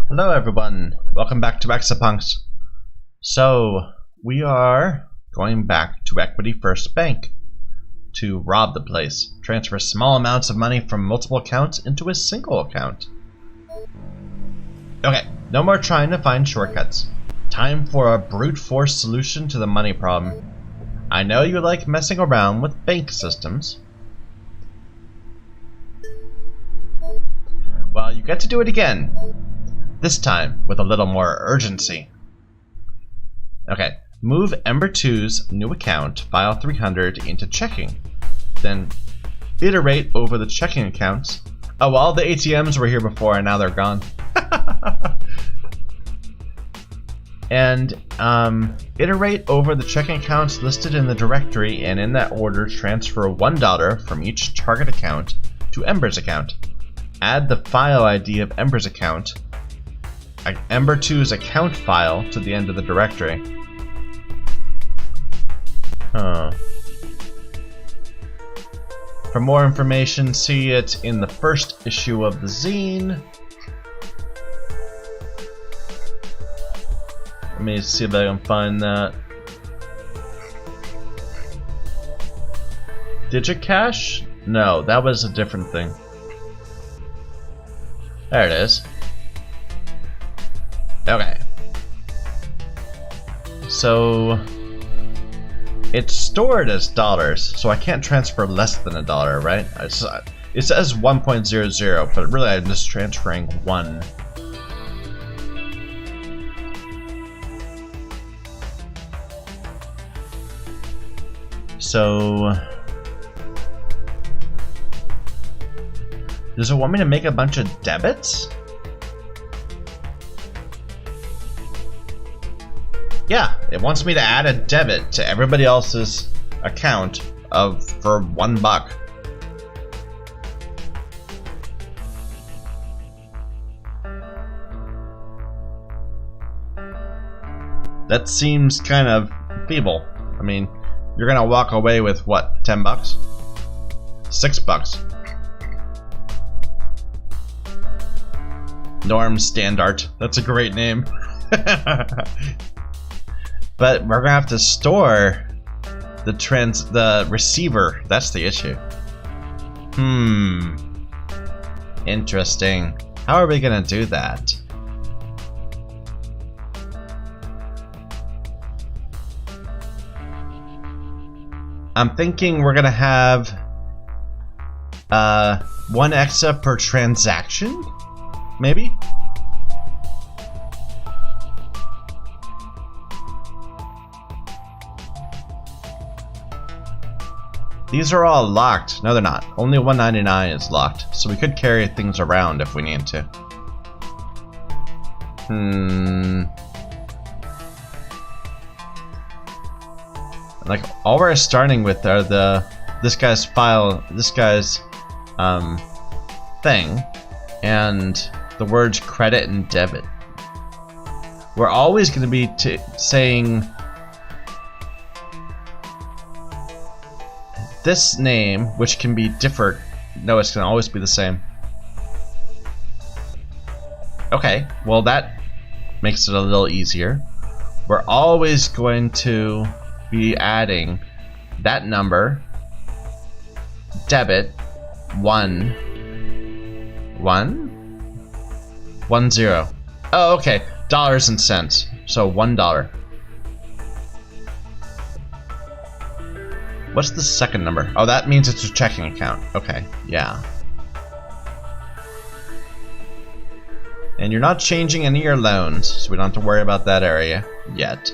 Hello everyone, welcome back to Exapunks. So, we are going back to Equity First Bank to rob the place. Transfer small amounts of money from multiple accounts into a single account. Okay, no more trying to find shortcuts. Time for a brute force solution to the money problem. I know you like messing around with bank systems. Well, you get to do it again. This time, with a little more urgency. Okay, move Ember 2's new account, file 300, into checking. Then, iterate over the checking accounts. Oh, well, the ATMs were here before and now they're gone. And, iterate over the checking accounts listed in the directory, and in that order, transfer $1 from each target account to Ember's account. Add the file ID of Ember's account, Ember 2's account file, to the end of the directory. For more information, see it in the first issue of the zine. Let me see if I can find that. Digicash? No, that was a different thing. There it is. Okay. So it's stored as dollars, so I can't transfer less than $1, right? It says 1.00, but really I'm just transferring 1. So does it want me to make a bunch of debits? Yeah, it wants me to add a debit to everybody else's account for $1. That seems kind of feeble. I mean, you're gonna walk away with what, 10 bucks? $6. Norm Standard. That's a great name. But we're gonna have to store the receiver. That's the issue. Interesting. How are we gonna do that? I'm thinking we're gonna have 1 EXA per transaction, maybe? These are all locked. No, they're not. Only 199 is locked, so we could carry things around if we need to. Like, all we're starting with are this guy's file, this guy's thing, and the words credit and debit. We're always going to be saying this name, which can be different. No, it's going to always be the same. Okay, well that makes it a little easier. We're always going to be adding that number, debit, 1, 0. Oh, okay, dollars and cents. So $1. What's the second number? Oh, that means it's a checking account. Okay, yeah. And you're not changing any of your loans, so we don't have to worry about that area yet.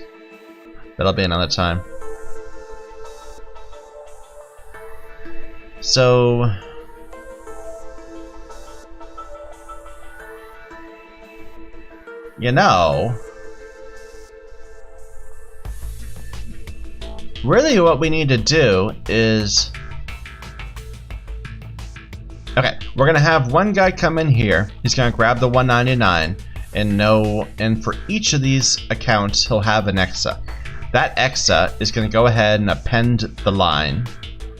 That'll be another time. So you know, really what we need to do is, okay, we're gonna have one guy come in here. He's gonna grab the 199 and for each of these accounts he'll have an EXA. That EXA is gonna go ahead and append the line,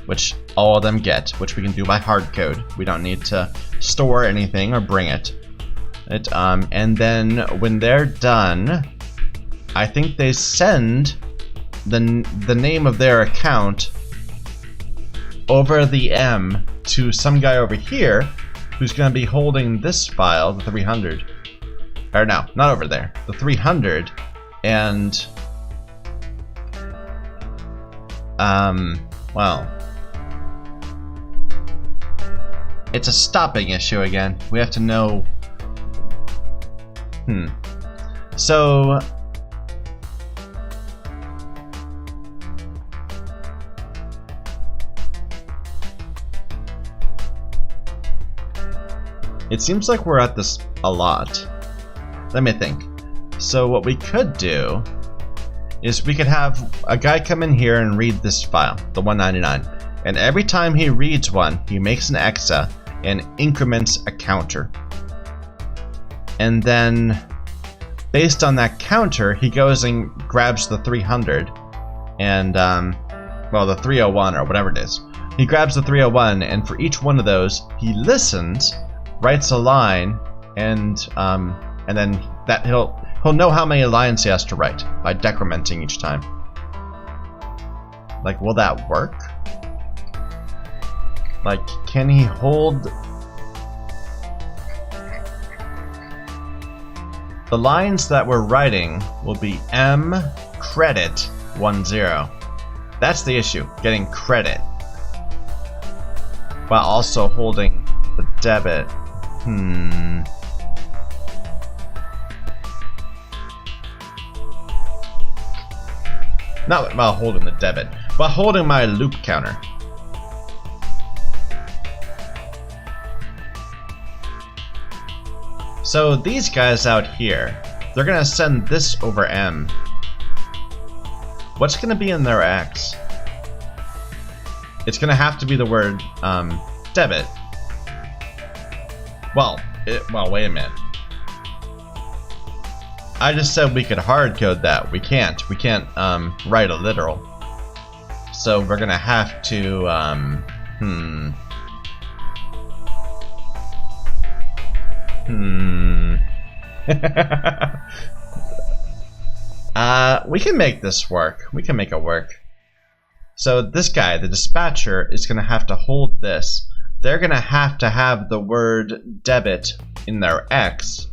which all of them get, which we can do by hard code. We don't need to store anything or bring it. And then when they're done, I think they send the name of their account over the M to some guy over here who's going to be holding this file, the 300. Or no, not over there. The 300, and well, it's a stopping issue again. We have to know. So it seems like we're at this a lot. Let me think. So what we could do is we could have a guy come in here and read this file, the 199. And every time he reads one, he makes an exa and increments a counter. And then, based on that counter, he goes and grabs the 300 and, well, the 301 or whatever it is. He grabs the 301, and for each one of those, he listens, writes a line, and then that he'll know how many lines he has to write by decrementing each time. Like, will that work? Like, can he hold the lines that we're writing will be M credit 10. That's the issue, getting credit while also holding the debit. Not while holding the debit, while holding my loop counter. So these guys out here, they're gonna send this over M. What's gonna be in their X? It's gonna have to be the word debit. Well, wait a minute. I just said we could hard code that. We can't. We can't write a literal. So we're gonna have to we can make this work. We can make it work. So this guy, the dispatcher, is gonna have to hold this. They're gonna have to have the word debit in their X.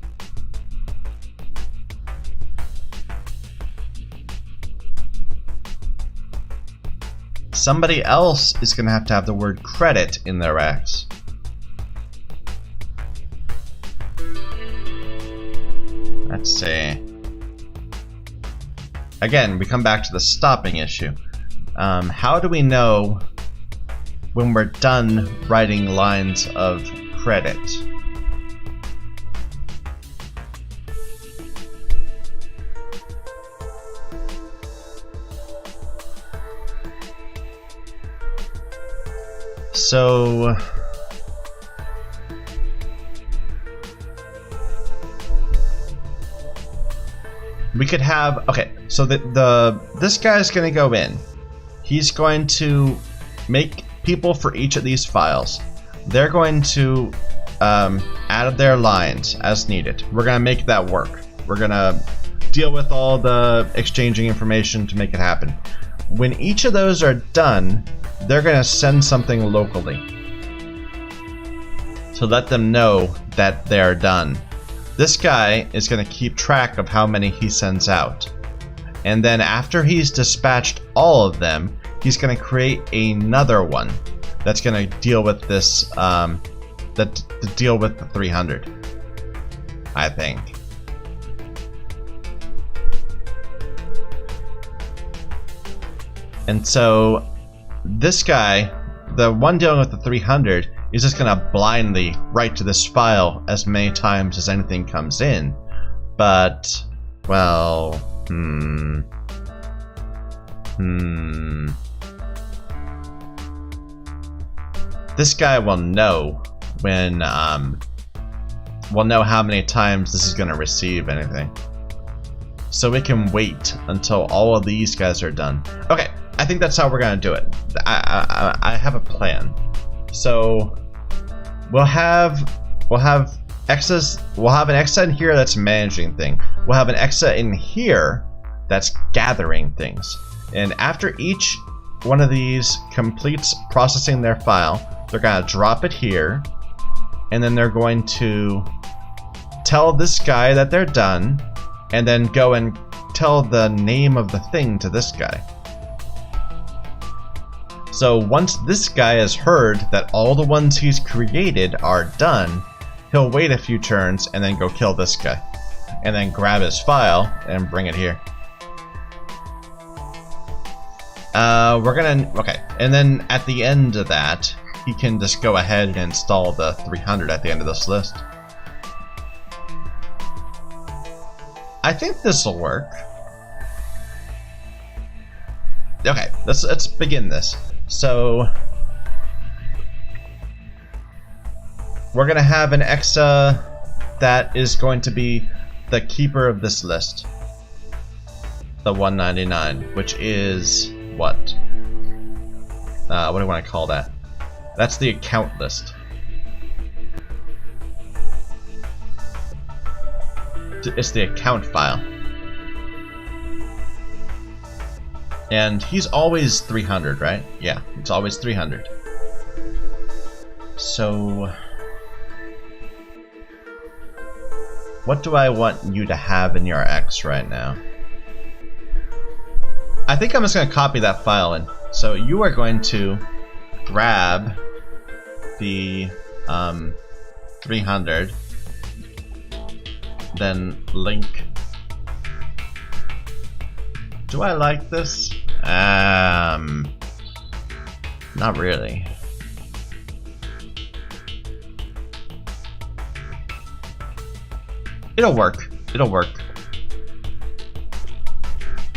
Somebody else is gonna have to have the word credit in their X. Let's see. Again, we come back to the stopping issue. How do we know when we're done writing lines of credit? So we could have, okay, so this guy's gonna go in. He's going to make people for each of these files. They're going to add their lines as needed. We're gonna make that work. We're gonna deal with all the exchanging information to make it happen. When each of those are done, they're gonna send something locally to let them know that they're done. This guy is going to keep track of how many he sends out. And then after he's dispatched all of them, he's going to create another one that's going to deal with this, deal with the 300, I think. And so this guy, the one dealing with the 300, is just gonna blindly write to this file as many times as anything comes in. But, well, this guy will know when, will know how many times this is gonna receive anything. So we can wait until all of these guys are done. Okay, I think that's how we're gonna do it. I have a plan. So we'll have EXAs, we'll have an EXA in here that's managing thing. We'll have an EXA in here that's gathering things. And after each one of these completes processing their file, they're gonna drop it here, and then they're going to tell this guy that they're done, and then go and tell the name of the thing to this guy. So once this guy has heard that all the ones he's created are done, he'll wait a few turns and then go kill this guy. And then grab his file and bring it here. Okay, and then at the end of that, he can just go ahead and install the 300 at the end of this list. I think this will work. Okay, let's begin this. So we're gonna have an EXA that is going to be the keeper of this list, the 199, which is what? What do I want to call that? That's the account list. It's the account file. And he's always 300, right? Yeah, it's always 300. So what do I want you to have in your X right now? I think I'm just going to copy that file in. So you are going to grab the 300, then link. Do I like this? Not really. It'll work. It'll work.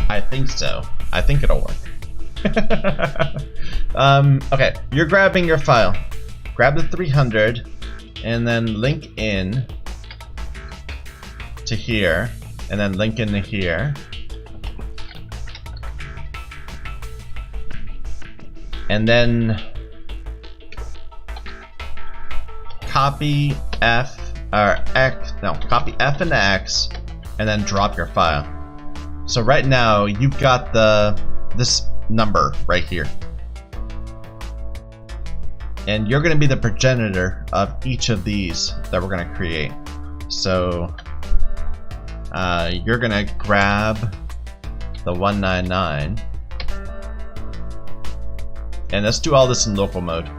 I think so. I think it'll work. Okay, you're grabbing your file. Grab the 300 and then link in to here, and then link into here. And then copy F or X, no, copy F and X, and then drop your file. So right now you've got this number right here, and you're going to be the progenitor of each of these that we're going to create. So you're going to grab the 199. And let's do all this in local mode.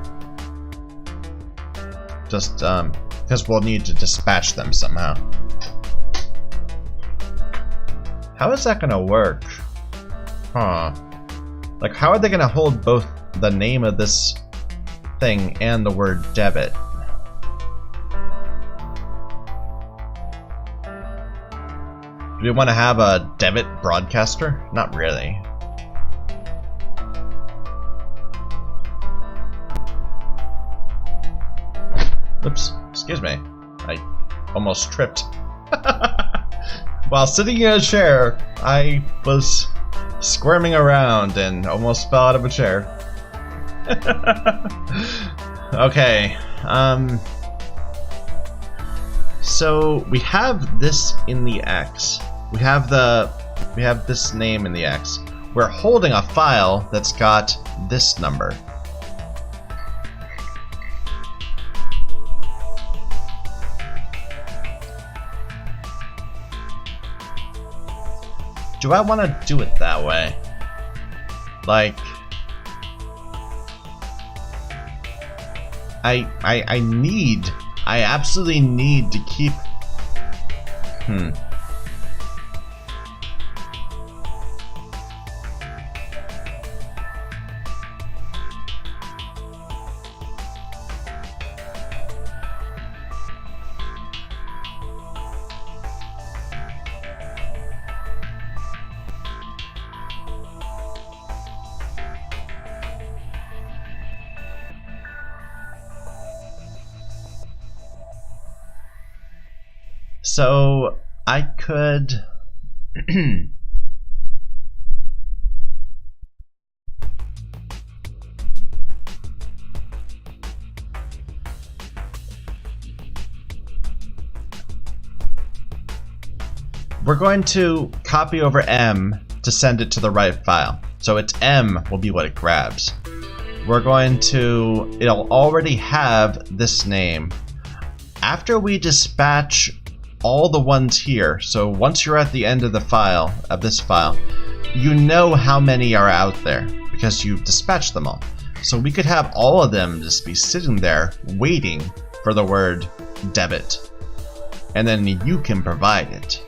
Just because we'll need to dispatch them somehow. How is that gonna work? Huh. Like, how are they gonna hold both the name of this thing and the word debit? Do we want to have a debit broadcaster? Not really. Oops, excuse me. I almost tripped. While sitting in a chair, I was squirming around and almost fell out of a chair. Okay, so we have this in the X. We have this name in the X. We're holding a file that's got this number. Do I want to do it that way? Like, I absolutely need to keep. So I could we're going to copy over M to send it to the right file. So it's M will be what it grabs. We're going to, it'll already have this name. After we dispatch all the ones here, so once you're at the end of the file, of this file, you know how many are out there because you've dispatched them all. So we could have all of them just be sitting there waiting for the word debit. And then you can provide it.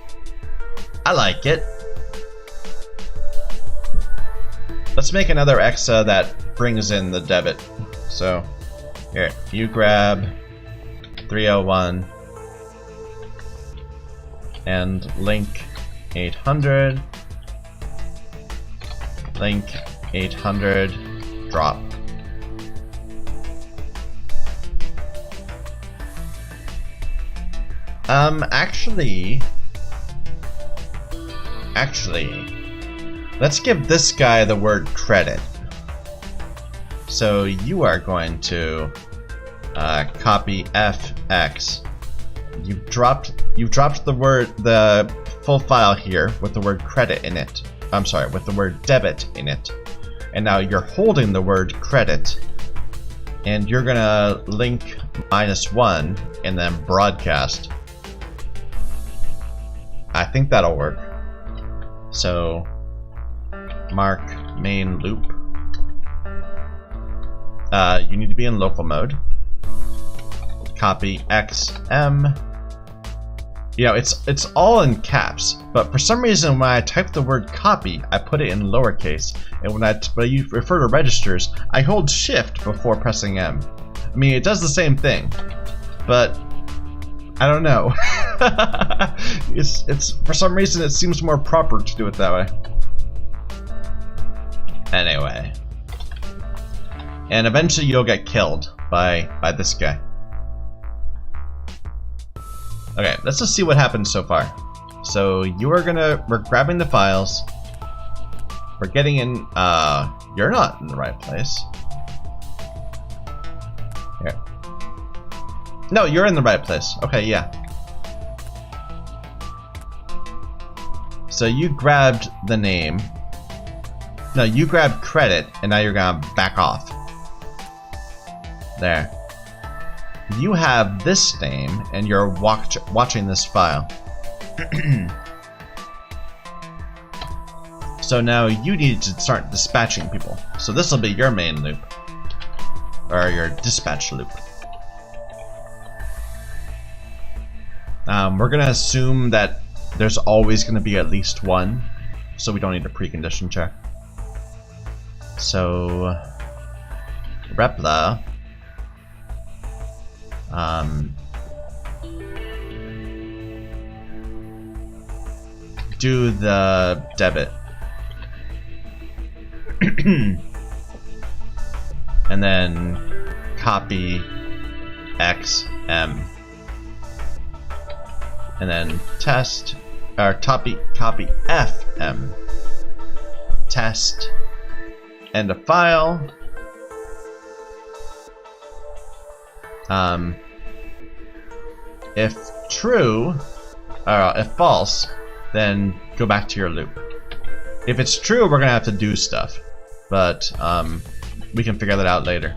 I like it. Let's make another EXA that brings in the debit. So, here, you grab 301 and link 800, link 800, drop. Actually, let's give this guy the word credit. So you are going to copy FX. You've dropped the full file here with the word credit in it. I'm sorry, with the word debit in it. And now you're holding the word credit, and you're gonna link -1 and then broadcast. I think that'll work. So mark main loop. You need to be in local mode. Copy XM. You know, it's all in caps, but for some reason when I type the word copy, I put it in lowercase, and when you refer to registers, I hold shift before pressing M. I mean, it does the same thing, but I don't know. it's for some reason it seems more proper to do it that way. Anyway, and eventually you'll get killed by this guy. Okay, let's just see what happens so far. So we're grabbing the files. We're getting in, you're not in the right place. Here. No, you're in the right place. Okay, yeah. So you grabbed the name. No, you grabbed credit, and now you're gonna back off. There. You have this name, and you're watching this file. So now you need to start dispatching people. So this will be your main loop, or your dispatch loop. We're gonna assume that there's always gonna be at least one, so we don't need a precondition check. So repla. Do the debit. And then copy XM. And then test, or copy FM. Test. End of file. If true, or if false, then go back to your loop. If it's true, we're gonna have to do stuff, but we can figure that out later.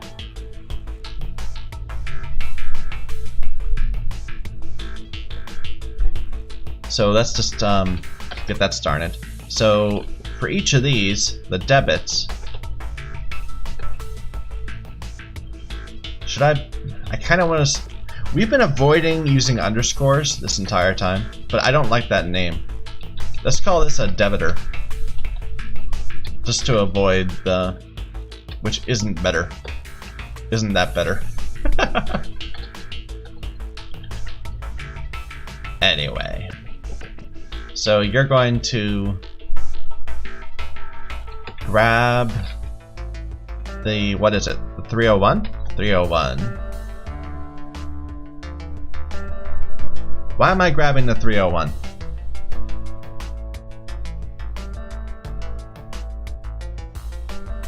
So let's just get that started. So for each of these, the debits, should I kind of want to. We've been avoiding using underscores this entire time, but I don't like that name. Let's call this a debitor, just to avoid the, which isn't better. Isn't that better? Anyway, so you're going to grab the, what is it? The 301? 301. Why am I grabbing the 301?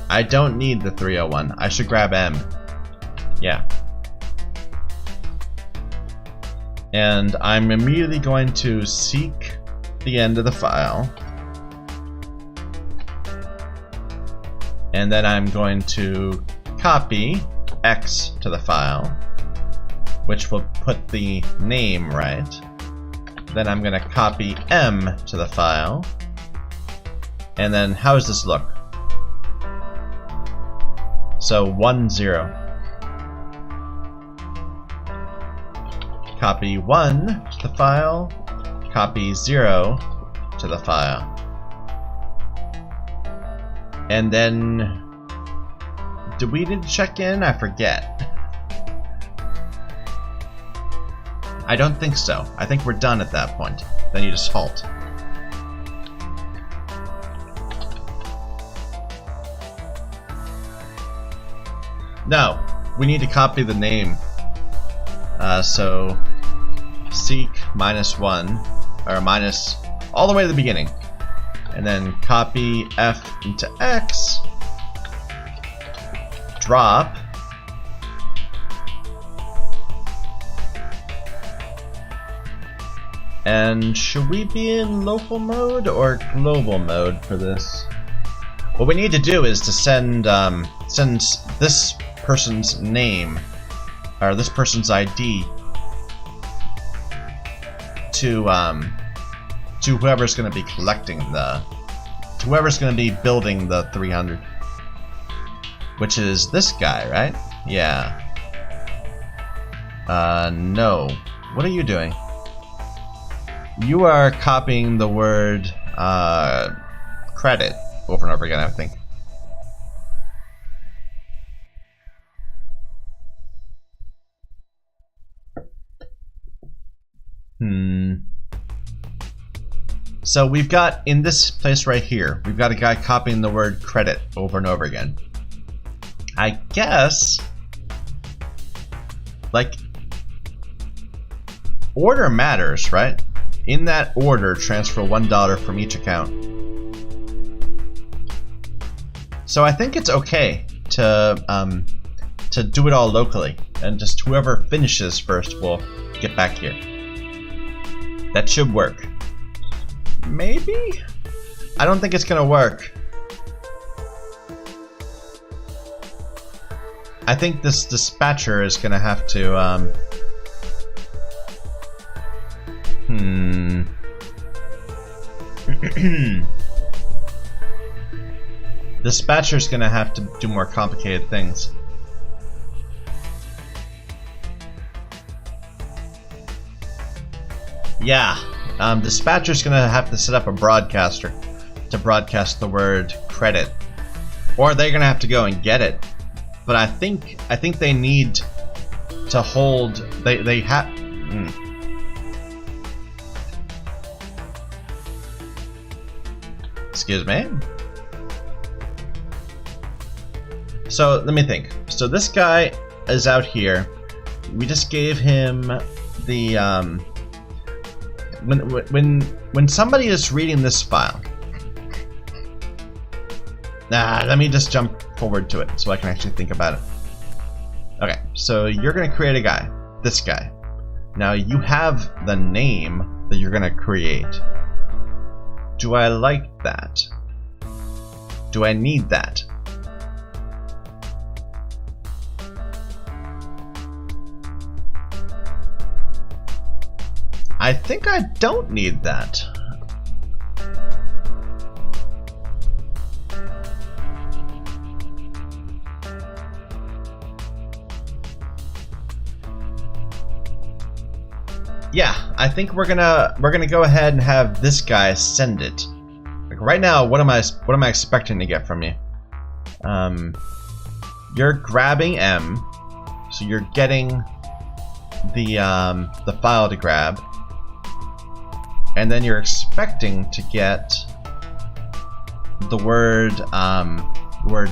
I don't need the 301. I should grab M. Yeah. And I'm immediately going to seek the end of the file. And then I'm going to copy X to the file, which will put the name right. Then I'm going to copy M to the file. And then how does this look? So 1, 0. Copy 1 to the file, copy 0 to the file. And then, do we need to check in? I forget. I don't think so. I think we're done at that point. Then you just halt. No, we need to copy the name. So seek -1, or minus all the way to the beginning. And then copy F into X, drop, and should we be in local mode or global mode for this? What we need to do is to send this person's name, or this person's ID, to whoever's going to be collecting to whoever's going to be building the 300, which is this guy, right? Yeah. No. What are you doing? You are copying the word credit over and over again, I think. So we've got, in this place right here, we've got a guy copying the word credit over and over again. I guess, like, order matters, right? In that order, transfer $1 from each account. So I think it's okay to do it all locally, and just whoever finishes first will get back here. That should work. Maybe? I don't think it's gonna work. I think this dispatcher is gonna have to Dispatcher's gonna have to do more complicated things. Yeah, dispatcher's gonna have to set up a broadcaster to broadcast the word credit, or they're gonna have to go and get it. But I think they need to hold. They have. Excuse me. So let me think. So this guy is out here. We just gave him the when somebody is reading this file. Let me just jump forward to it so I can actually think about it. Okay, so you're gonna create a guy, this guy. Now you have the name that you're gonna create. Do I like that? Do I need that? I think I don't need that. Yeah, I think we're gonna go ahead and have this guy send it. Like right now, what am I expecting to get from you? You're grabbing M, so you're getting the file to grab. And then you're expecting to get the word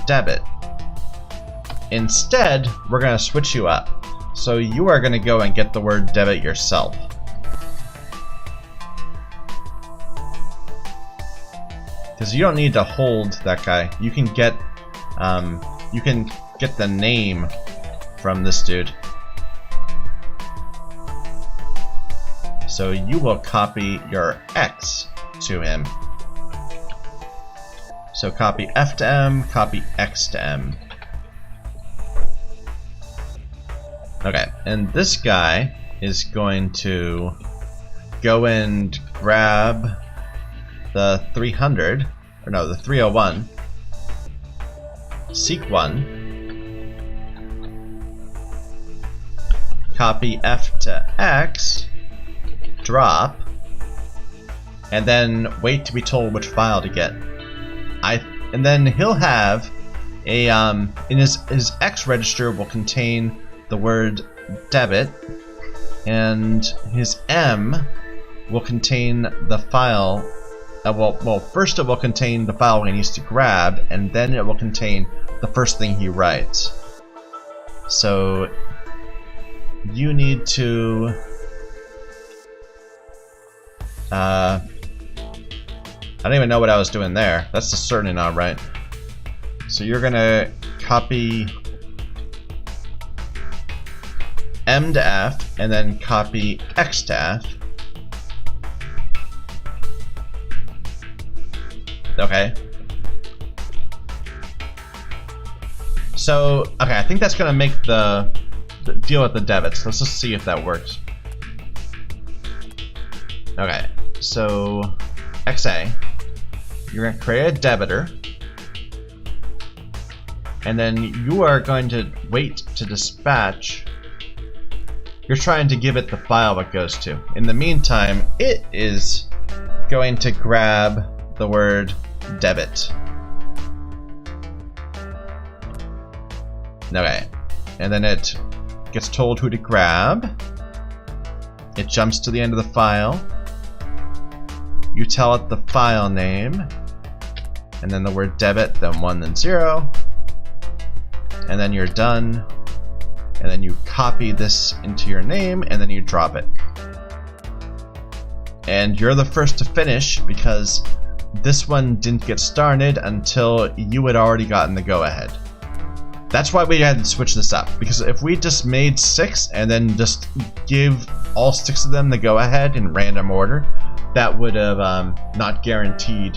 debit. Instead, we're gonna switch you up. So you are gonna go and get the word debit yourself. Because you don't need to hold that guy. You can get the name from this dude. So you will copy your X to him. So copy F to M, copy X to M. Okay, and this guy is going to go and grab the 300, or no, the 301, seek 1, copy F to X, drop, and then wait to be told which file to get. And then he'll have a in his X register will contain the word debit, and his M will contain the file. Well, first it will contain the file he needs to grab, and then it will contain the first thing he writes. So you need to I don't even know what I was doing there. That's just certainly not right. So you're gonna copy M to F and then copy X to F. Okay. So, okay, I think that's gonna make the deal with the debits. Let's just see if that works. Okay, so EXA, you're going to create a debitor, and then you are going to wait to dispatch. You're trying to give it the file it goes to. In the meantime, it is going to grab the word debit. Okay, and then it gets told who to grab. It jumps to the end of the file. You tell it the file name, and then the word debit, then 1, then 0, and then you're done. And then you copy this into your name, and then you drop it. And you're the first to finish because this one didn't get started until you had already gotten the go-ahead. That's why we had to switch this up, because if we just made 6 and then just give all 6 of them the go-ahead in random order, that would have not guaranteed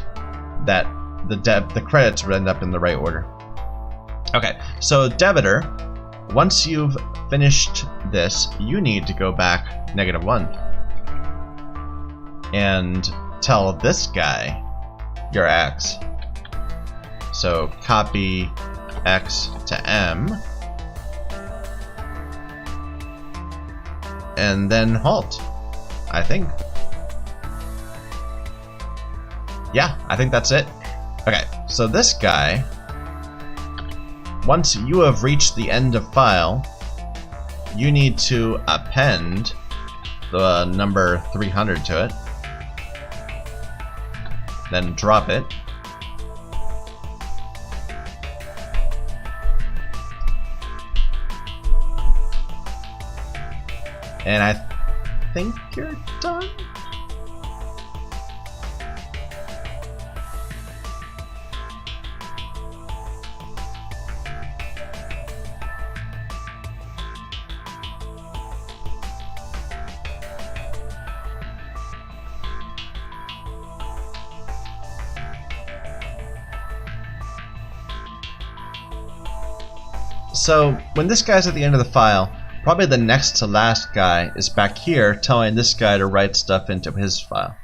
that the credits would end up in the right order. Okay, so debitor, once you've finished this, you need to go back -1 and tell this guy your X. So copy X to M, and then halt, I think. Yeah, I think that's it. Okay, so this guy, once you have reached the end of file, you need to append the number 300 to it, then drop it, and I think you're done. So when this guy's at the end of the file, probably the next to last guy is back here telling this guy to write stuff into his file.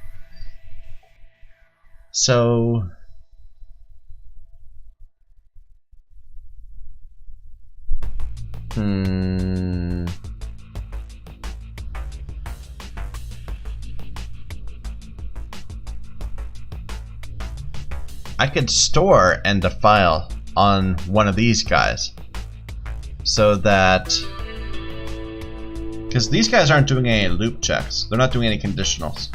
So I could store end of file on one of these guys, so that, because these guys aren't doing any loop checks, they're not doing any conditionals.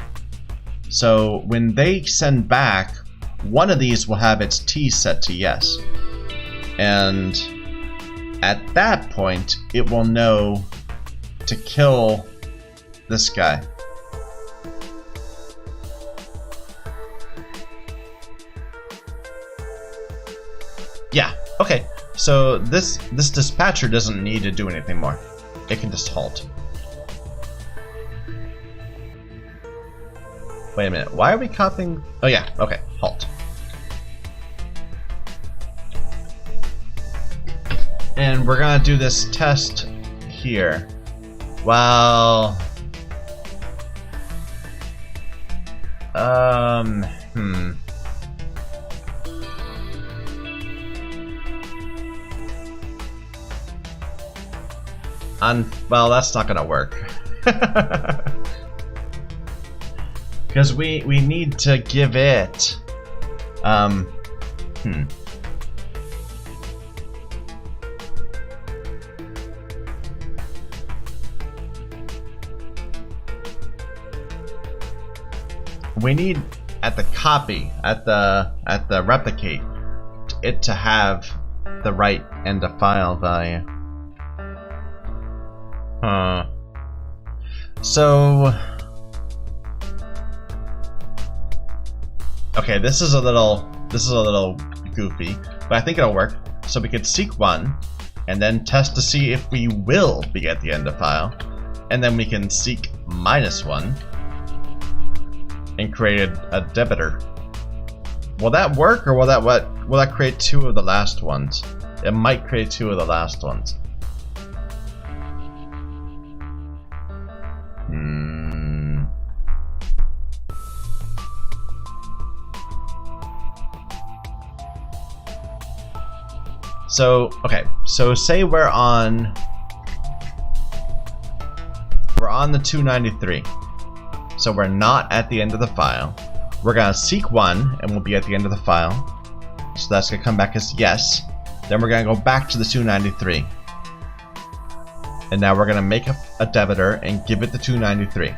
So when they send back, one of these will have its T set to yes. And at that point, it will know to kill this guy. Yeah, okay. So this dispatcher doesn't need to do anything more. It can just halt. Wait a minute, why are we copying? Oh yeah, okay, halt. And we're gonna do this test here. Well, well, that's not gonna work. Because we need to give it we need at the copy, at the replicate, it to have the right end of file value. So okay, this is a little goofy, but I think it'll work. So we could seek 1 and then test to see if we will be at the end of file, and then we can seek -1 and create a debitor. Will that work, or will that create 2 of the last ones? It might create 2 of the last ones. So, okay, so say we're on the 293. So we're not at the end of the file. We're gonna seek 1 and we'll be at the end of the file. So that's gonna come back as yes. Then we're gonna go back to the 293. And now we're gonna make a debitor and give it the 293.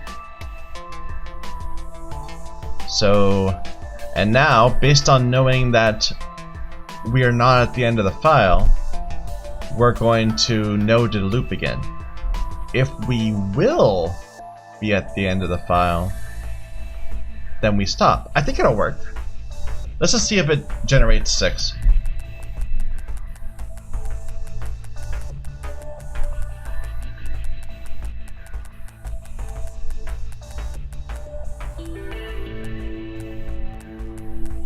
So, and now, based on knowing that we are not at the end of the file, we're going to no to the loop again. If we will be at the end of the file, then we stop. I think it'll work. Let's just see if it generates 6.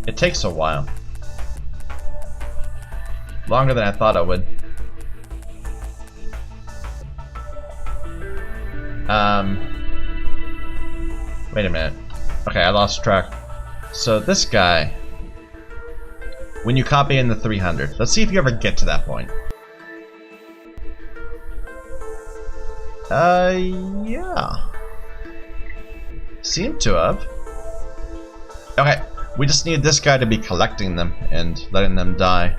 It takes a while. Longer than I thought it would. Wait a minute. Okay, I lost track. So this guy, when you copy in the 300, let's see if you ever get to that point. Yeah. Seem to have. Okay, we just need this guy to be collecting them and letting them die.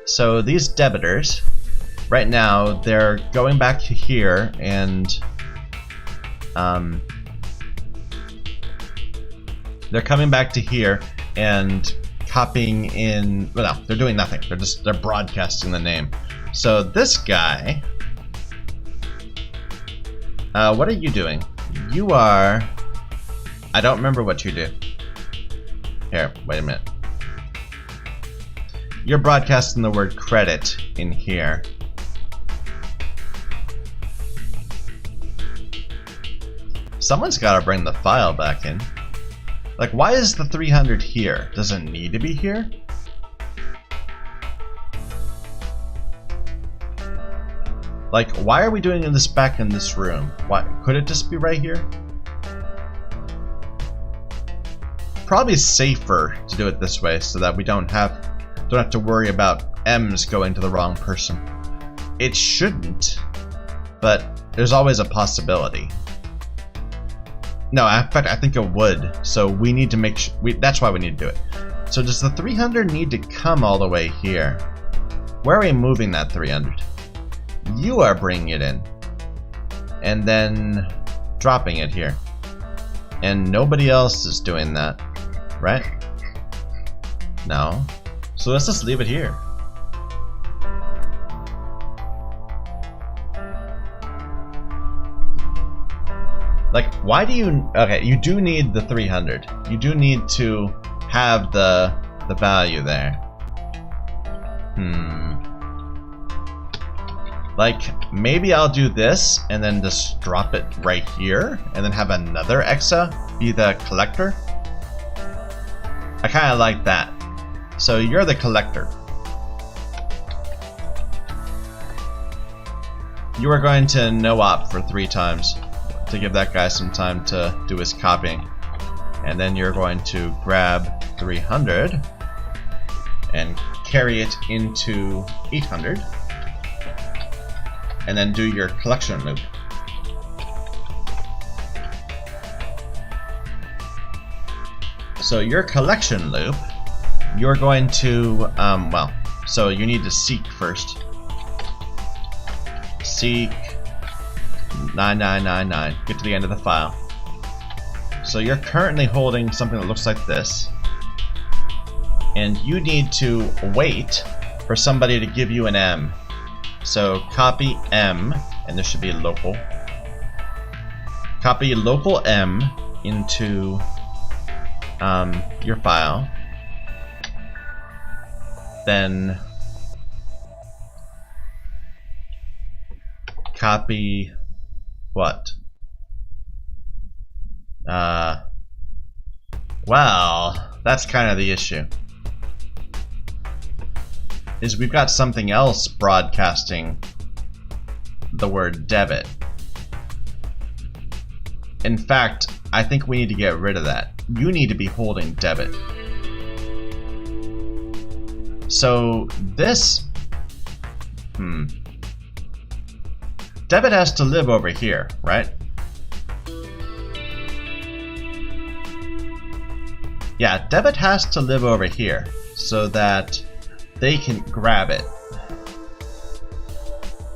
So these debitors, right now, they're going back to here and they're coming back to here and copying in. Well, no, they're doing nothing. They're broadcasting the name. So this guy, what are you doing? You are. I don't remember what you do. Here, wait a minute. You're broadcasting the word credit in here. Someone's got to bring the file back in. Like, why is the 300 here? Does it need to be here? Like, why are we doing this back in this room? Why could it just be right here? Probably safer to do it this way so that we don't have to worry about M's going to the wrong person. It shouldn't, but there's always a possibility. No, in fact, I think it would. So we need to make sure. That's why we need to do it. So does the 300 need to come all the way here? Where are we moving that 300? You are bringing it in, and then dropping it here, and nobody else is doing that, right? No. So let's just leave it here. Like, why do you... Okay, you do need the 300. You do need to have the value there. Like, maybe I'll do this and then just drop it right here and then have another EXA be the collector. I kind of like that. So you're the collector. You are going to no-op for 3 times to give that guy some time to do his copying. And then you're going to grab 300 and carry it into 800. And then do your collection loop. So your collection loop, you're going to, well, so you need to seek first. Seek 9999, get to the end of the file. So you're currently holding something that looks like this. And you need to wait for somebody to give you an M. So copy M, and this should be local. Copy local M into your file. Then copy what? Well, that's kind of the issue. Is we've got something else broadcasting the word debit. In fact, I think we need to get rid of that. You need to be holding debit. So this, debit has to live over here, right? Yeah, debit has to live over here so that they can grab it.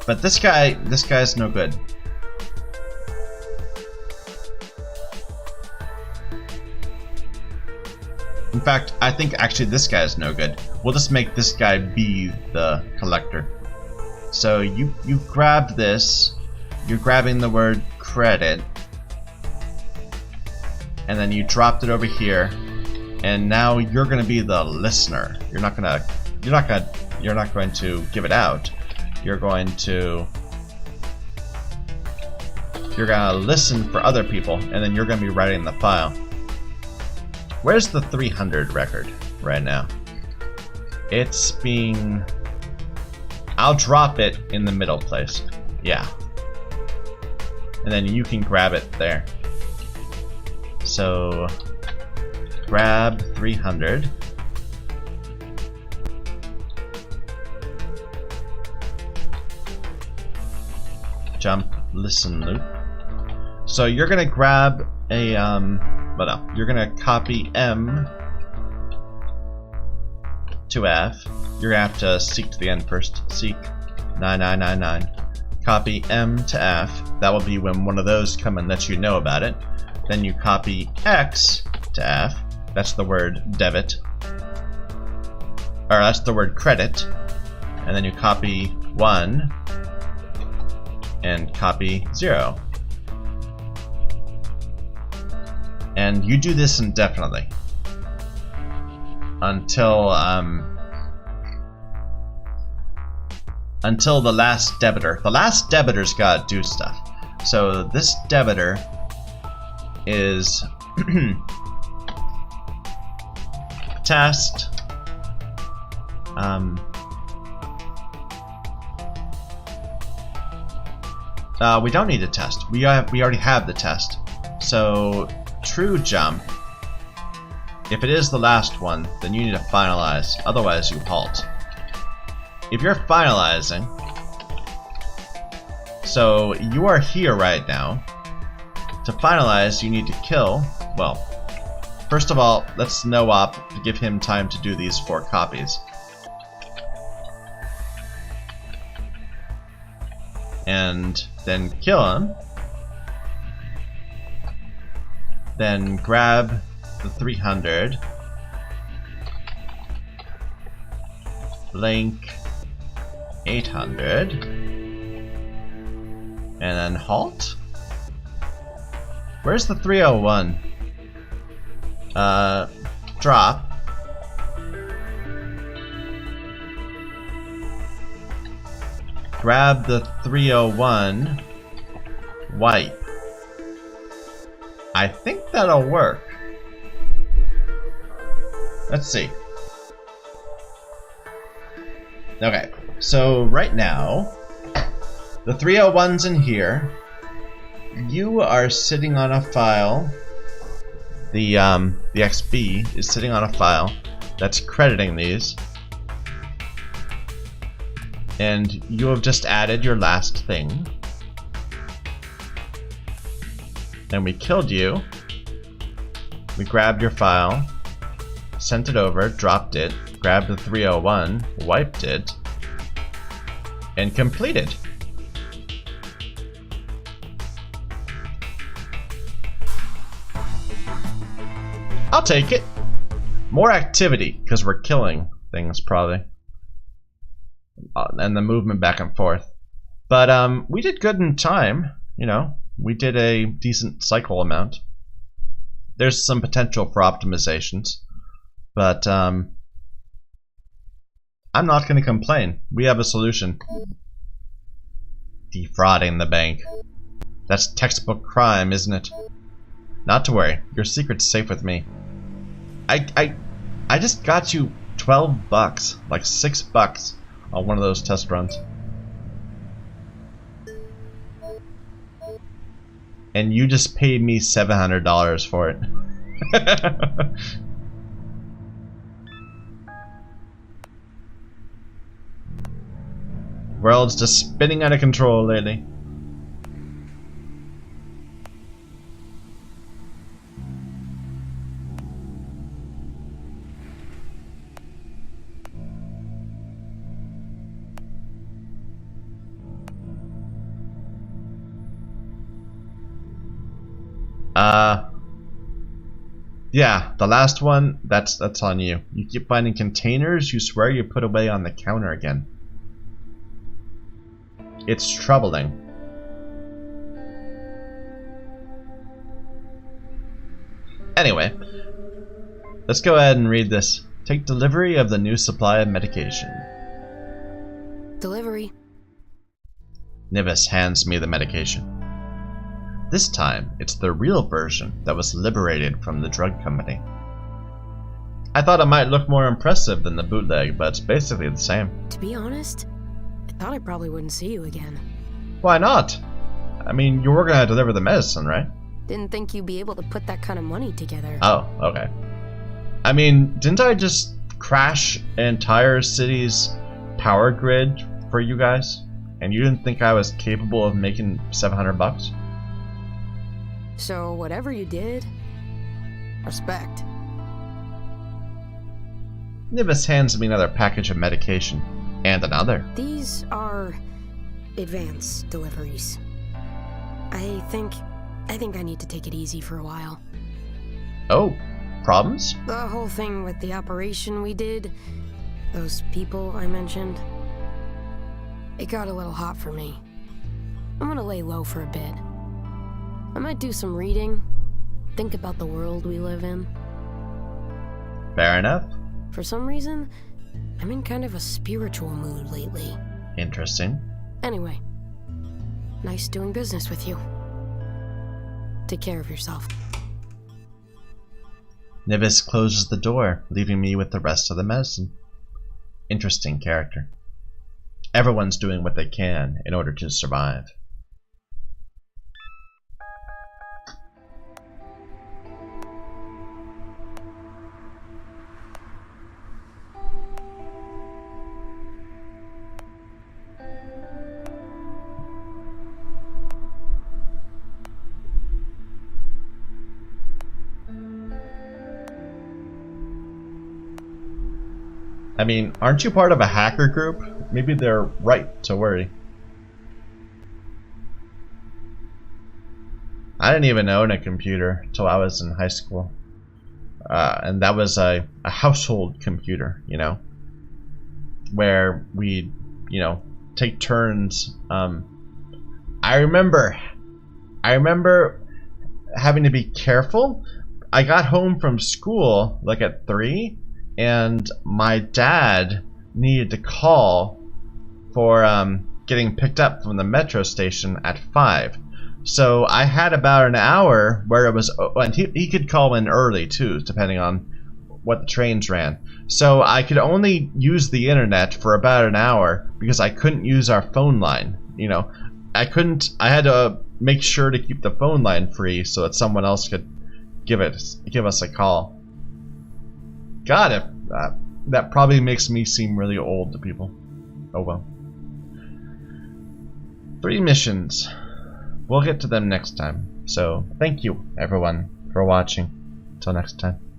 But this guy's no good. In fact, I think actually this guy's no good. We'll just make this guy be the collector. So you grabbed this, you're grabbing the word credit, and then you dropped it over here, and now you're gonna be the listener. You're not going to give it out. You're gonna listen for other people, and then you're gonna be writing the file. Where's the 300 record right now? It's being... I'll drop it in the middle place. Yeah. And then you can grab it there. So grab 300. Jump listen loop. So you're gonna grab a but no, you're gonna copy M to F. You're gonna have to seek to the end first. Seek 9999. Copy M to F. That will be when one of those come and let you know about it. Then you copy X to F. That's the word debit. Or that's the word credit. And then you copy 1 and copy 0. And you do this indefinitely until the last debitor. The last debitor's got to do stuff. So this debitor is test we don't need a test. We already have the test. So true jump. If it is the last one, then you need to finalize. Otherwise, you halt. If you're finalizing, so you are here right now. To finalize, you need to kill. Well, first of all, let's no-op to give him time to do these 4 copies. And then kill him. Then grab the 300. Blink 800. And then halt. Where's the 301? Drop. grab the 301, wipe. I think that'll work. Let's see. Okay, so right now, the 301's in here. You are sitting on a file. The XB is sitting on a file that's crediting these. And you have just added your last thing. And we killed you. We grabbed your file, sent it over, dropped it, grabbed the 301, wiped it, and completed. I'll take it. More activity, because we're killing things, probably. And the movement back and forth. But we did good in time, you know. We did a decent cycle amount. There's some potential for optimizations. But I'm not going to complain. We have a solution. Defrauding the bank. That's textbook crime, isn't it? Not to worry. Your secret's safe with me. I just got you $12, like $6 on one of those test runs. And you just paid me $700 for it. World's just spinning out of control lately. Yeah, the last one, that's on you. You keep finding containers you swear you put away on the counter again. It's troubling. Anyway, let's go ahead and read this. Take delivery of the new supply of medication. Delivery. Nivis hands me the medication. This time, it's the real version that was liberated from the drug company. I thought it might look more impressive than the bootleg, but it's basically the same. To be honest, I thought I probably wouldn't see you again. Why not? I mean, you were gonna deliver the medicine, right? Didn't think you'd be able to put that kind of money together. Oh, okay. I mean, didn't I just crash an entire city's power grid for you guys? And you didn't think I was capable of making $700? So whatever you did, respect. Nivis hands me another package of medication. And another. These are advance deliveries. I think I need to take it easy for a while. Oh, problems? The whole thing with the operation we did, those people I mentioned, it got a little hot for me. I'm gonna lay low for a bit. I might do some reading, think about the world we live in. Fair enough. For some reason, I'm in kind of a spiritual mood lately. Interesting. Anyway, nice doing business with you. Take care of yourself. Nivis closes the door, leaving me with the rest of the medicine. Interesting character. Everyone's doing what they can in order to survive. I mean, aren't you part of a hacker group? Maybe they're right to worry. I didn't even own a computer till I was in high school. And that was a household computer, you know, where we'd, you know, take turns. I remember having to be careful. I got home from school like at 3, and my dad needed to call for getting picked up from the metro station at 5. So I had about an hour where it was, and he could call in early too, depending on what the trains ran. So I could only use the internet for about an hour because I couldn't use our phone line. You know, I had to make sure to keep the phone line free so that someone else could give us a call. God, if that probably makes me seem really old to people. Oh well. 3 missions. We'll get to them next time. So, thank you, everyone, for watching. Until next time.